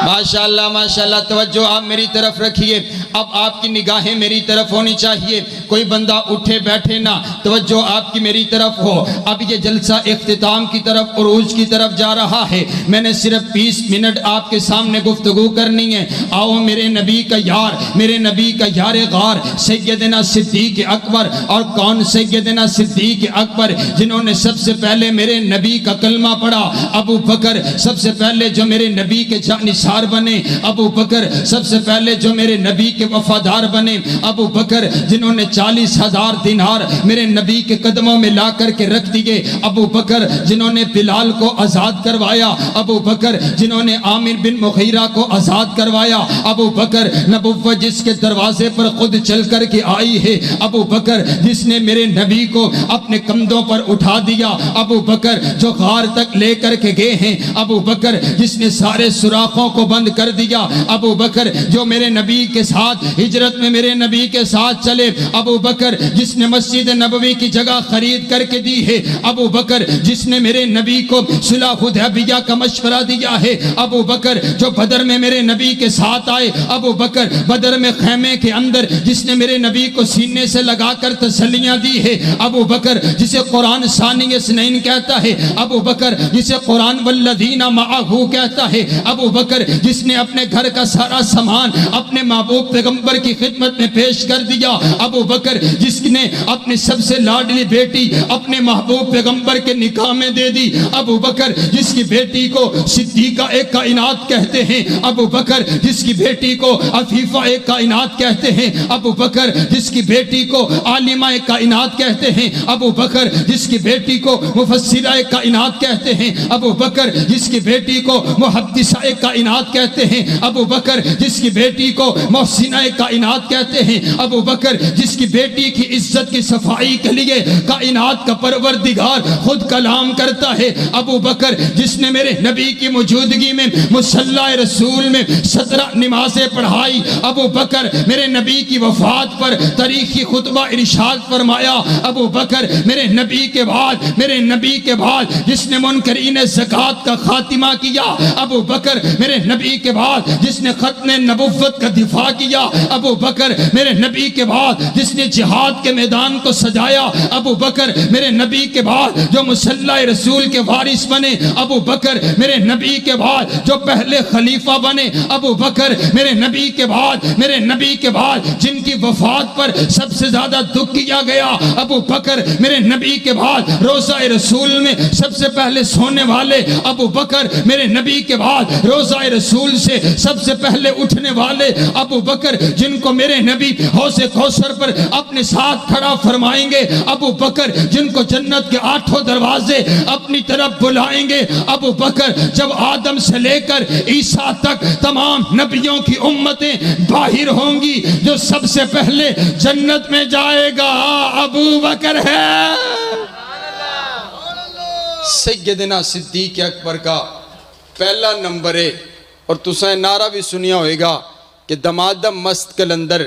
ماشاءاللہ ماشاءاللہ، توجہ آپ میری طرف رکھیے، اب آپ کی نگاہیں میری طرف ہونی چاہیے، کوئی بندہ اٹھے بیٹھے نہ، توجہ آپ کی میری طرف ہو۔ اب یہ جلسہ اختتام کی طرف، عروج کی طرف جا رہا ہے، میں نے صرف 20 منٹ آپ کے سامنے گفتگو کرنی ہے۔ آؤ میرے نبی کا یار، میرے نبی کا یار غار سیدنا صدیق اکبر، اور کون سیدنا صدیق اکبر جنہوں نے سب سے پہلے میرے نبی کا کلمہ پڑھا، ابو بکر سب سے پہلے جو میرے نبی کے جانثار بنے، ابو بکر سب سے پہلے جو میرے نبی کے وفادار بنے، ابو بکر جنہوں نے 40,000 دینار میرے نبی کے قدموں میں لا کر کے رکھ دیے، ابو بکر جنہوں نے بلال کو آزاد کروایا، ابو بکر جنہوں نے عامر بن مغیرہ کو آزاد کروایا، ابو بکر نبوت جس کے دروازے پر خود چل کر کے آئی ہے، ابو بکر جس نے میرے نبی کو اپنے کندھوں پر اٹھا دیا، ابو بکر جو غار تک لے کر کے گئے ہیں، ابو بکر جس نے سارے سوراخوں کو بند کر دیا، ابو بکر جو میرے نبی کے ساتھ ہجرت میں میرے نبی کے ساتھ چلے، ابو بکر جس نے مسجد نبوی کی جگہ خرید کر کے دی ہے، ابو بکر جس نے میرے نبی کو صلح حدیبیہ کا مشورہ دیا ہے، ابو بکر جو بدر میں میرے نبی کے ساتھ آئے، ابو بکر بدر میں خیمے کے اندر جس نے میرے نبی کو سینے سے لگا کر تسلیاں دی ہے، ابو بکر جسے قرآن ثانی اثنین کہتا ہے، ابو بکر جسے قرآن والذین معہو کہتا ہے، ابو بکر جس نے اپنے گھر کا سارا سامان اپنے محبوب پیغمبر کی خدمت میں پیش کر دیا، ابو بکر جس نے اپنی سب سے لاڈلی بیٹی اپنے محبوب پیغمبر کے نکاح میں دے دی، ابو بکر جس کی بیٹی کو صدیقہ ایک کائنات کہتے ہیں، ابو بکر جس کی بیٹی کو عفیفہ ایک کائنات کہتے ہیں، ابو بکر جس کی بیٹی کو عالمہ ایک کائنات کہتے ہیں، ابو بکر جس کی بیٹی کو مفسرہ ایک کائنات کہتے ہیں، ابو بکر جس کی بیٹی کو محدثہ ایک کائنات کہتے ہیں، ابو بکر جس کی بیٹی کو محسنہ ایک کائنات کہتے ہیں، ابو بکر جس کی بیٹی کی عزت کی صفائی کے لیے کائنات کا پروردگار خود کلام کرتا ہے، ابو بکر جس نے میرے نبی کی موجودگی میں مصلی رسول میں 17 نمازیں پڑھائی، ابو بکر میرے نبی کی وفات پر تاریخی خطبہ ارشاد فرمایا، ابو بکر میرے نبی کے بعد جس نے منکرین زکوٰۃ کا خاتمہ کیا، ابو بکر میرے نبی کے بعد جس نے ختم نبوت کا دفاع کیا، ابو بکر میرے نبی کے بعد جس نے جہاد کے میدان کو سجایا، ابو بکر میرے نبی کے بعد جو مصلی رسول کے وارث بنے، ابو بکر میرے نبی کے بعد جو پہلے خلیفہ بنے، ابو بکر میرے نبی کے بعد جن کی وفات پر سب سے زیادہ دکھ کیا گیا، ابو بکر میرے نبی کے بعد روضہ رسول میں سب سے پہلے سونے والے، ابو بکر میرے نبی کے بعد روضہ رسول سے سب سے پہلے اٹھنے والے، ابو بکر جن کو میرے نبی حوض کوثر پر اپنے ساتھ کھڑا فرمائیں گے، ابو بکر جن کو جنت کے 8 دروازے اپنی طرف بلائیں گے، ابو بکر جب آدم سے لے کر عیسیٰ تک تمام نبیوں کی امتیں باہر ہوں گی، جو سب سے پہلے جنت میں جائے گا ابو بکر ہے۔ سیدنا صدیق اکبر کا پہلا نمبر ہے، اور تسیں نعرہ بھی سنیا ہوئے گا کہ دمادم مست کلندر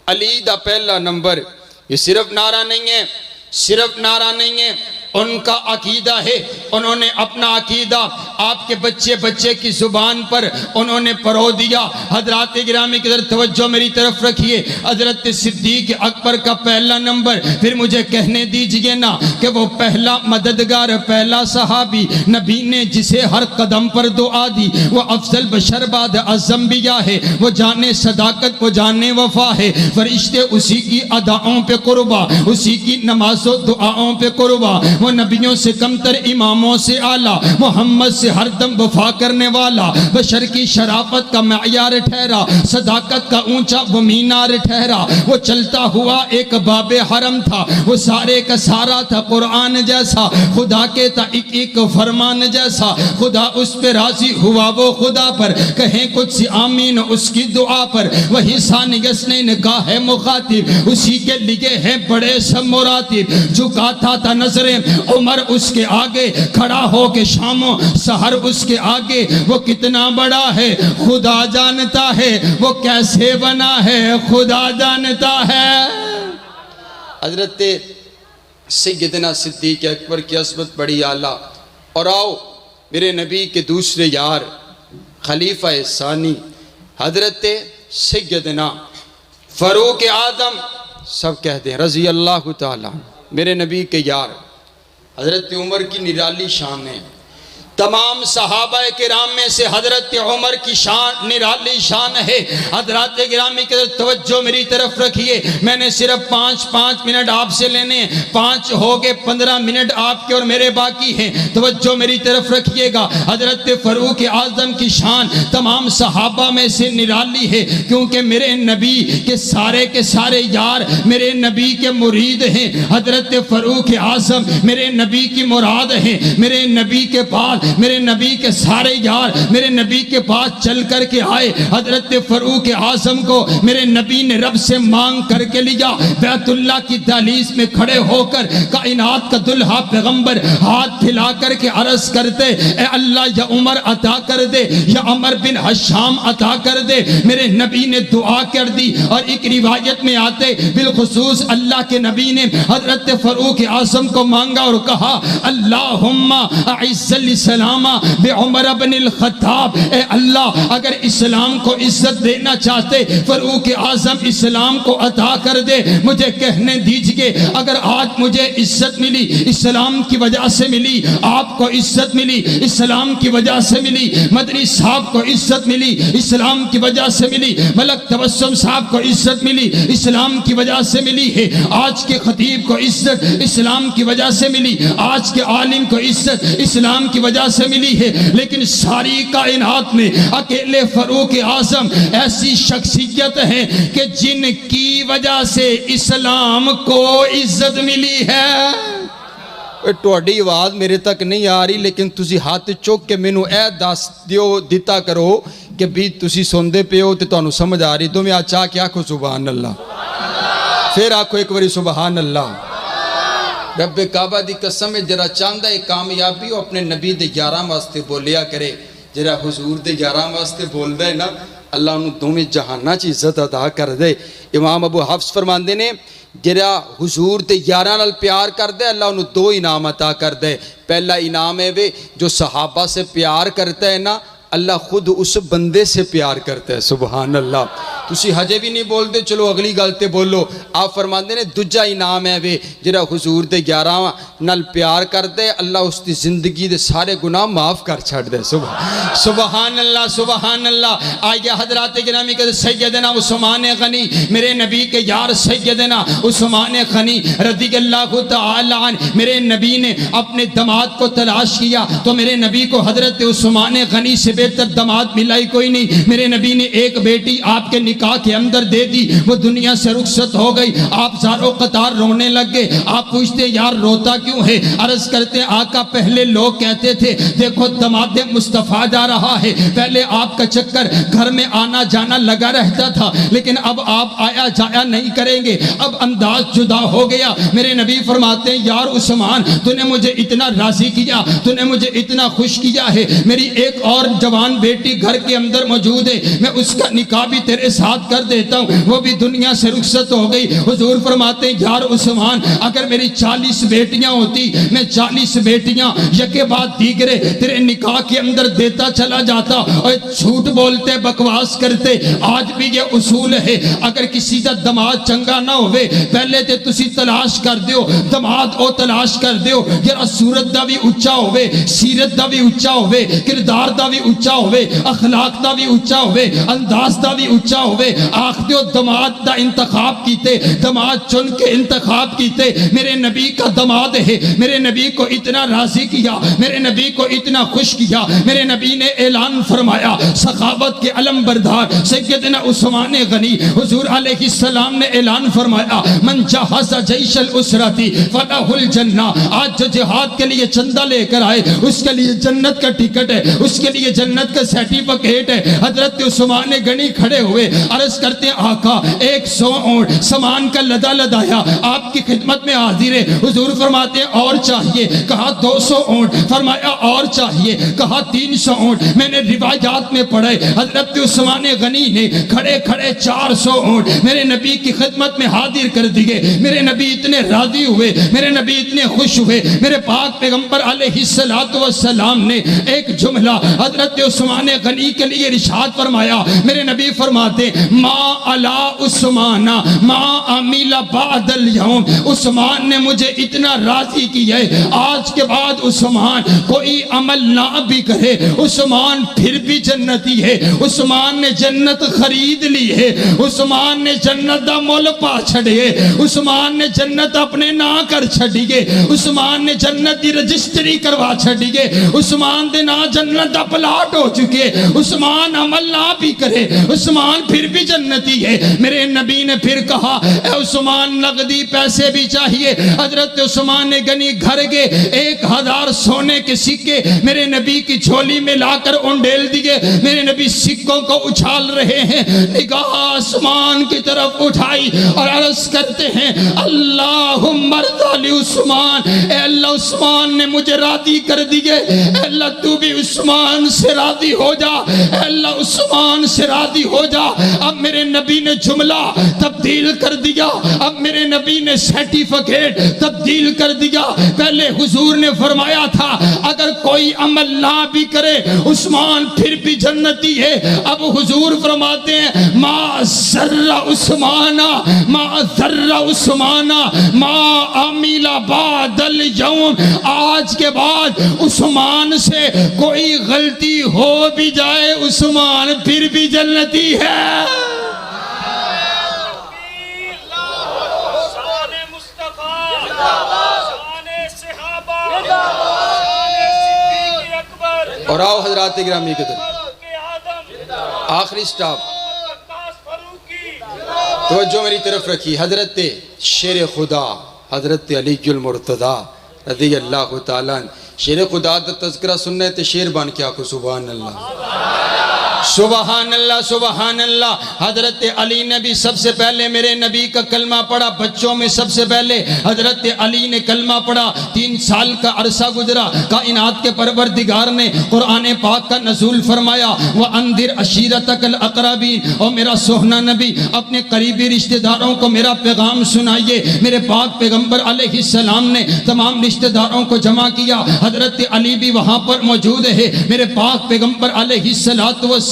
علی دا پہلا نمبر۔ یہ صرف نعرہ نہیں ہے، ان کا عقیدہ ہے، انہوں نے اپنا عقیدہ آپ کے بچے کی زبان پر انہوں نے پرو دیا۔ حضرات گرامی کی طرف توجہ میری طرف رکھیے، حضرت صدیق اکبر کا پہلا نمبر، پھر مجھے کہنے دیجئے نا کہ وہ پہلا مددگار، پہلا صحابی، نبی نے جسے ہر قدم پر دعا دی، وہ افضل بشر بعد انبیاء ہے، وہ جانے صداقت، وہ جانے وفا ہے، فرشتے اسی کی اداؤں پہ قربا، اسی کی نماز و دعاؤں پہ قربا، وہ نبیوں سے کمتر اماموں سے اعلیٰ، محمد سے ہر دم وفا کرنے والا، بشر کی شرافت کا معیار ٹھہرا، صداقت کا اونچا وہ مینار ٹھہرا، وہ چلتا ہوا ایک باب حرم تھا، وہ سارے کا سارا تھا قرآن جیسا، خدا کے تھا ایک فرمان جیسا، خدا اس پہ راضی ہوا وہ خدا پر، کہیں کچھ سی آمین اس کی دعا پر، وہی ثانی یسنین کا ہے مخاطب، اسی کے لیے ہے بڑے سب مراتب، جھکاتا تھا نظریں عمر اس کے آگے، کھڑا ہو کے شاموں سحر اس کے آگے، وہ کتنا بڑا ہے خدا جانتا ہے، وہ کیسے بنا ہے خدا جانتا ہے۔ حضرت سیدنا صدیق اکبر کی عظمت بڑی اعلیٰ، اور آؤ میرے نبی کے دوسرے یار خلیفہ ثانی حضرت سیدنا فاروق اعظم، سب کہتے ہیں رضی اللہ تعالیٰ، میرے نبی کے یار، حضرت عمر کی نرالی شان ہے۔ تمام صحابہ کرام میں سے حضرت عمر کی شان نرالی شان ہے۔ حضرات گرامی کی توجہ میری طرف رکھیے، میں نے صرف 5 منٹ آپ سے لینے ہیں، 5 ہو گئے، 15 منٹ آپ کے اور میرے باقی ہیں، توجہ میری طرف رکھیے گا۔ حضرت فاروق اعظم کی شان تمام صحابہ میں سے نرالی ہے، کیونکہ میرے نبی کے سارے یار میرے نبی کے مرید ہیں۔ حضرت فاروق اعظم میرے نبی کی مراد ہیں، میرے نبی کے بعد میرے نبی کے سارے یار میرے نبی کے پاس چل کر کے آئے۔ حضرت فاروق اعظم کو میرے نبی نے رب سے مانگ کر کے لیا، بیت اللہ کی دہلیز میں کھڑے ہو کر کائنات کا دلہا پیغمبر ہاتھ پھیلا کر کے عرض کرتے، اے اللہ یا عمر عطا کر دے، یا عمر بن حشام عطا کر دے۔ میرے نبی نے دعا کر دی، اور ایک روایت میں آتے بالخصوص اللہ کے نبی نے حضرت فاروق اعظم کو مانگا اور کہا، اللہم اعز الاسلام بعمر بن الخطاب، اے اللہ اگر اسلام کو عزت دینا چاہتے فاروق اعظم اسلام کو عطا کر دے۔ مجھے کہنے دیجئے اگر آج مجھے عزت ملی اسلام کی وجہ سے ملی، آپ کو عزت ملی اسلام کی وجہ سے ملی، مدنی صاحب کو عزت ملی اسلام کی وجہ سے ملی، ملک تبسم صاحب کو عزت ملی اسلام کی وجہ سے ملی ہے، آج کے خطیب کو عزت اسلام کی وجہ سے ملی، آج کے عالم کو عزت اسلام کی وجہ سے ملی ہے، لیکن ساری کائنات میں اکیلے فاروق اعظم ایسی شخصیت ہے کہ جن کی وجہ سے اسلام کو عزت ملی ہے۔ تہاڈی آواز میرے تک نہیں آ رہی، لیکن تسی ہاتھ چوک کے مینوں اے دس دیو دیتا کرو کہ بھی تسی سوندے پے ہو تے تانوں سمجھ آ رہی، تو میں چاہ کے آکھو سبحان اللہ، پھر آکھو ایک باری سبحان اللہ۔ رب کعبہ دی قسم ہے جرا چاندہ ہے کامیابی ہو اپنے نبی دے یاراں واسطے بولیا کرے، جرا حضور دے یاراں واسطے بول دے نا، اللہ انہوں دومیں جہانہ چی عزت عطا کر دے۔ امام ابو حفظ فرماندے نے جرا حضور دے یاراں نال پیار کر دے، اللہ انہوں 2 انعام عطا کر دے۔ پہلا انعام ہے وہ جو صحابہ سے پیار کرتا ہے نا، اللہ خود اس بندے سے پیار کرتا ہے، سبحان اللہ۔ تسی ہجے بھی نہیں بول دے، چلو اگلی گلتے بولو۔ آپ فرماندے نے دوجا انعام ہے وہ جڑا حضور دے یاراں نال پیار کر دے، اللہ اس دی زندگی دے سارے گناہ معاف کر چھڑ دے، سبحان اللہ سبحان اللہ۔ آئیے حضرات گرامی کے سیدنا عثمان غنی، میرے نبی کے یار سیدنا عثمان غنی رضی اللہ تعالی عنہ، میرے نبی نے اپنے داماد کو تلاش کیا تو میرے نبی کو حضرت عثمان غنی سے بہتر داماد ملا ہی کوئی نہیں۔ میرے نبی نے ایک بیٹی آپ کے نکاح کے اندر دے دی، وہ دنیا سے رخصت ہو گئی، آپ زارو قطار رونے لگ گئے۔ آپ پوچھتے یار روتا کیوں ہے؟ عرض کرتے آقا پہلے لوگ کہتے تھے دیکھو داماد مصطفیٰ جا رہا ہے، پہلے آپ کا چکر گھر میں آنا جانا لگا رہتا تھا، لیکن اب آپ آیا جایا نہیں کریں گے، اب انداز جدا ہو گیا۔ میرے نبی فرماتے ہیں یار عثمان تو نے مجھے اتنا راضی کیا، تو نے مجھے اتنا خوش کیا ہے، میری ایک اور جوان بیٹی گھر کے اندر موجود ہے، میں اس کا نکاح بھی تیرے ساتھ کر دیتا ہوں، وہ بھی دنیا سے رخصت ہو گئی۔ حضور فرماتے ہیں یار عثمان اگر میری 40 بیٹیاں ہوتی، میں 40 بیٹیاں یکے بعد دیگرے تیرے نکاح کے اندر دیتا چلا جاتا، اور جھوٹ بولتے بکواس کرتے۔ آج بھی یہ اصول ہے اگر کسی کا داماد چنگا نہ ہوئے پہلے تے تسی تلاش کر دیو، داماد او تلاش کر دیو جرا صورت دا بھی اچھا ہوئے، سیرت دا بھی اچھا ہوئے، کردار دا بھی اچھا ہوئے، اخلاق دا بھی اچھا ہوئے، انداز دا بھی اچھا ہوئے۔ آخ دیو داماد دا انتخاب کیتے، داماد چن کے انتخاب کیتے۔ میرے نبی کا داماد ہے، میرے نبی کو اتنا راضی کیا، میرے نبی کو اتنا خوش کیا، میرے نبی نے اعلان فرمایا سخاوت کے علم بردار سیدنا عثمان غنی، حضور علیہ السلام نے اعلان فرمایا من جہز جیش الاسرتی فلہ الجنہ، آج جو جہاد کے لیے چندہ لے کر آئے اس کے لیے جنت کا ٹکٹ ہے، اس کے لیے جنت کا سرٹیفکیٹ ہے۔ حضرت عثمان غنی کھڑے ہوئے، عرض کرتے آقا 100 اونٹ سامان کا لدا لدایا آپ کی خدمت میں حاضر ہے. حضور فرماتے ہیں اور چاہیے؟ کہا 200 اونٹ. فرمایا اور چاہیے؟ کہا 300 اونٹ. میں نے روایات میں پڑھے حضرت عثمان غنی نے کھڑے کھڑے 400 اونٹ میرے نبی کی خدمت میں حاضر کر دیے. میرے نبی اتنے راضی ہوئے, میرے نبی اتنے خوش ہوئے. میرے پاک پیغمبر علیہ السلام نے ایک جملہ حضرت عثمان غنی کے لیے ارشاد فرمایا. میرے نبی فرماتے ما علی عثمان ما عمل بعد اليوم. عثمان نے مجھے اتنا راضی کیا ہے, آج کے بعد عثمان کوئی عمل نہ بھی کرے عثمان پھر بھی جنتی ہے. عثمان نے جنت خرید لی ہے, عثمان نے جنت دا مول پا چھڑے, عثمان نے جنت اپنے نہ کر چھڑیے, عثمان نے جنت دی رجسٹری کروا چھڑیے, عثمان دے نا جنت دا پلاٹ ہو چکے. عثمان عمل نہ بھی کرے عثمان پھر بھی جنتی ہے. میرے نبی نے پھر کہا اے عثمان نقدی پیسے بھی چاہیے؟ حضرت عثمان نے گنی گھر کے 1000 سونے کے سکے میرے نبی کی جھولی میں لا کر انڈیل دیے. میرے نبی سکوں کو اچھال رہے ہیں, نگاہ آسمان کی طرف اٹھائی اور عرض کرتے ہیں اللہم ارض علی عثمان. اے اللہ عثمان نے مجھے راضی کر دیے, اے اللہ تو بھی عثمان سے راضی ہو جا, اے اللہ عثمان سے راضی ہو جا. اب میرے نبی نے جملہ تبدیل کر دیا, اب میرے نبی نے سرٹیفکیٹ تبدیل کر دیا. پہلے حضور نے فرمایا تھا اگر کوئی عمل نہ بھی کرے عثمان پھر بھی جنتی ہے. اب حضور فرماتے ہیں ما ذر عثمان ما ذر عثمان ما عمل بعد اليوم. آج کے بعد عثمان سے کوئی غلطی ہو بھی جائے عثمان پھر بھی جنتی ہے. اور آؤ حضرات گرامی کے طرف آخری سٹاپ توجہ میری طرف رکھی. حضرت شیر خدا حضرت علی المرتضی رضی اللہ تعالیٰ. شیر خدا دا تذکرہ سننے تے شیر بان کیا کو سبحان اللہ سبحان اللہ سبحان اللہ. حضرت علی نے بھی سب سے پہلے میرے نبی کا کلمہ پڑھا. بچوں میں سب سے پہلے حضرت علی نے کلمہ پڑھا. 3 سال کا عرصہ گزرا, کائنات کے پروردگار نے قرآن پاک کا نزول فرمایا وَأَنذِرْ عَشِيرَتَكَ الْأَقْرَبِينَ. اور میرا سوہنا نبی اپنے قریبی رشتہ داروں کو میرا پیغام سنائیے. میرے پاک پیغمبر علیہ السلام نے تمام رشتہ داروں کو جمع کیا. حضرت علی بھی وہاں پر موجود ہے. میرے پاک پیغمبر علیہ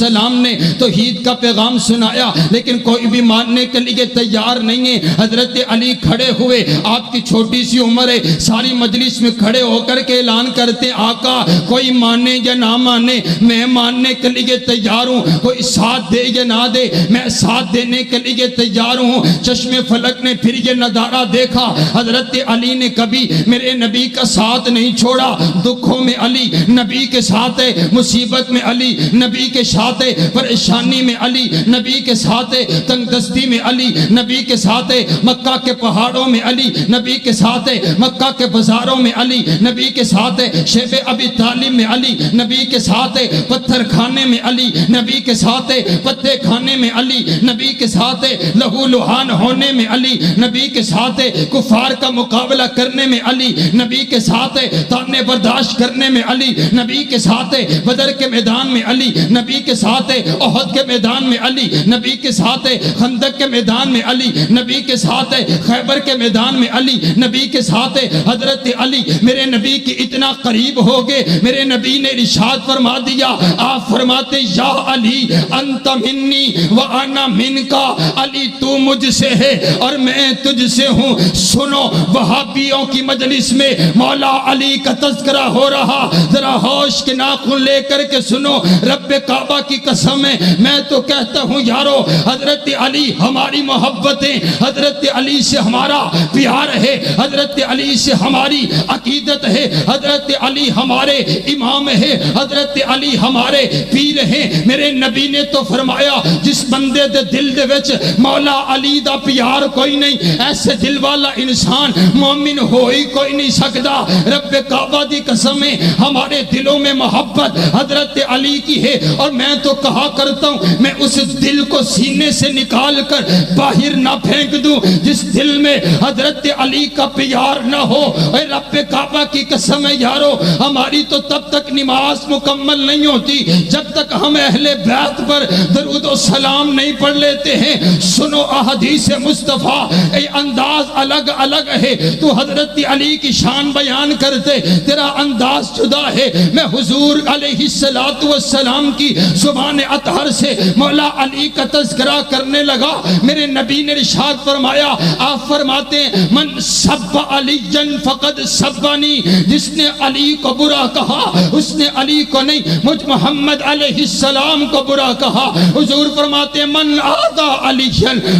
السلام نے توحید کا پیغام سنایا لیکن کوئی بھی ماننے کے لیے تیار نہیں ہے. حضرت علی کھڑے ہوئے, آپ کی چھوٹی سی عمر ہے, ساری مجلس میں کھڑے ہو کر کے اعلان کرتے آقا کوئی مانے یا نہ مانے میں ماننے کے لیے تیار ہوں, کوئی ساتھ دے یا نہ دے میں ساتھ دینے کے لیے تیار ہوں. چشم فلک نے پھر یہ نظارہ دیکھا, حضرت علی نے کبھی میرے نبی کا ساتھ نہیں چھوڑا. دکھوں میں علی نبی کے ساتھ ہے, مصیبت میں علی نبی کے ساتھ ہے, پریشانی میں علی نبی کے ساتھ ہے, تنگ دستی میں علی نبی کے ساتھ ہے, مکہ کے پہاڑوں میں علی نبی کے ساتھ ہے, مکہ کے بازاروں میں علی نبی کے ساتھ ہے, شیب ابی طالب میں علی نبی کے ساتھ ہے, پتھر کھانے میں علی نبی کے ساتھ ہے, پتے کھانے میں علی نبی کے ساتھ ہے, لہو لہان ہونے میں علی نبی کے ساتھ ہے, کفار کا مقابلہ کرنے میں علی نبی کے ساتھ ہے, تانے برداشت کرنے میں علی نبی کے ساتھ ہے, بدر کے میدان میں علی نبی کے ساتھ ہے, احد کے میدان میں علی نبی کے ساتھ ہے, خندق کے میدان میں علی نبی کے ساتھ ہے, خیبر کے میدان میں علی نبی کے ساتھ ہے. حضرت علی میرے نبی کی اتنا قریب ہو گئے, میرے نبی نے ارشاد فرما دیا, آپ فرماتے یا علی انت منی وانا منکا. علی تو مجھ سے ہے اور میں تجھ سے ہوں. سنو وہابیوں کی مجلس میں مولا علی کا تذکرہ ہو رہا, ذرا ہوش کے ناخن لے کر کے سنو. رب کعبہ کی قسم ہے میں تو کہتا ہوں یارو حضرت علی ہماری محبتیں, حضرت علی سے ہمارا پیار ہے, حضرت علی سے ہماری عقیدت ہے, حضرت علی ہمارے امام ہے, حضرت علی ہمارے پیر ہیں. میرے نبی نے تو فرمایا جس بندے دے دل دے وچ مولا علی دا پیار کوئی نہیں, ایسے دل والا انسان مومن ہو ہی کوئی نہیں سکتا. رب کعبہ دی قسم ہے ہمارے دلوں میں محبت حضرت علی کی ہے. اور میں تو تو کہا کرتا ہوں میں اس دل کو سینے سے نکال کر باہر نہ پھینک دوں جس دل میں حضرت علی کا پیار نہ ہو۔ اے رب کعبہ کی قسم ہے یارو، ہماری تو تب تک نماز مکمل نہیں ہوتی جب تک ہم اہل بیت پر درود و سلام نہیں پڑھ لیتے ہیں۔ سنو احادیث مصطفیٰ، اے انداز الگ الگ ہے، تو حضرت علی کی شان بیان کرتے تیرا انداز جدا ہے۔ میں حضور علیہ السلام کی زبان اطہر سے مولا علی کا تذکرہ کرنے لگا، میرے نبی نے ارشاد فرمایا، آپ فرماتے ہیں من سب علی فقد سبنی، جس نے علی کو برا کہا اس نے علی کو نہیں مجھ محمد علیہ السلام کو برا کہا۔ حضور فرماتے ہیں من آذا علی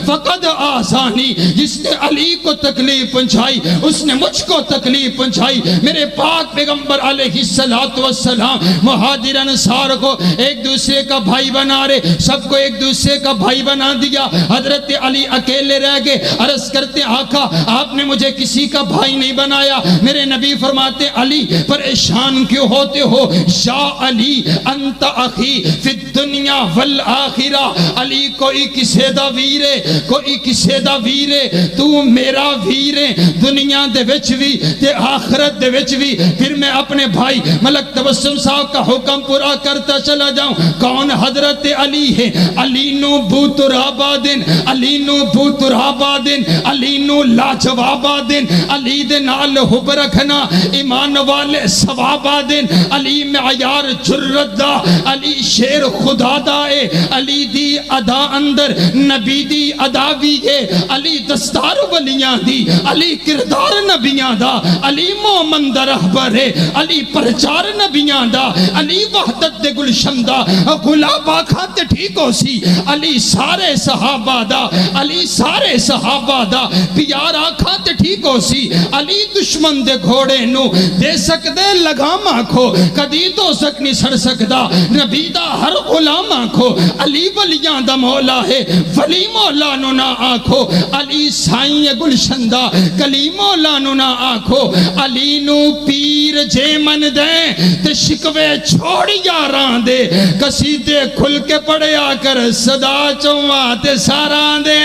فقد آذانی، جس نے علی کو تکلیف پہنچائی اس نے مجھ کو تکلیف پہنچائی۔ میرے پاک پیغمبر علیہ السلام مہاجر انصار کو ایک دوسرے کا بھائی بنا رہے، سب کو ایک دوسرے کا بھائی بنا دیا، حضرت علی اکیلے رہ گئے۔ عرض کرتے آقا آپ نے مجھے کسی کا بھائی نہیں بنایا۔ میرے نبی فرماتے علی پریشان کیوں ہوتے ہو؟ یا علی انت اخی فی الدنیا والآخرہ، علی کوئی کسے دا ویرے کوئی کسے دا ویرے، تو میرا ویرے دنیا دے وچ بھی تے آخرت دے وچ بھی۔ پھر میں اپنے بھائی ملک تبسم صاحب کا حکم پورا کرتا چلا جاؤں، کون حضرت علی ہے؟ علی نو بوترابادن، علی نو بوترابادن، علی نو لاجوابادن، علی دے نال حب رکھنا ایمان والے ثوابادن، علی معیار جرت دا، علی شیر خدا دا اے، علی دی ادا اندر نبی دی ادا بھی ہے، علی دستار ولیاں دی، علی کردار نبیاں دا، علی مومن دا رہبر ہے، علی پرچار نبیاں دا، علی وحدت دے گلشن دا، گلابا کھاتے ٹھیک ہو سی، علی سارے صحابہ دا، علی سارے صحابہ دا، پیارا کھاتے ٹھیک ہو سی، علی دشمن دے گھوڑے نو دے سکدے لگام آکھو، کدی تو سک نہیں سڑ سکدا، نبی دا ہر غلام آکھو، علی ولیاں دا مولا ہے، ولی مولا نو نہ آکھو، علی سائیں گلشن دا، کلی مولا نو نہ آکھو، علی نو پیر جے من دیں تے شکوے چھوڑ یاران دے، قصیدے کھل کے پڑھیا کر صدا چوہاں تے ساراں دے۔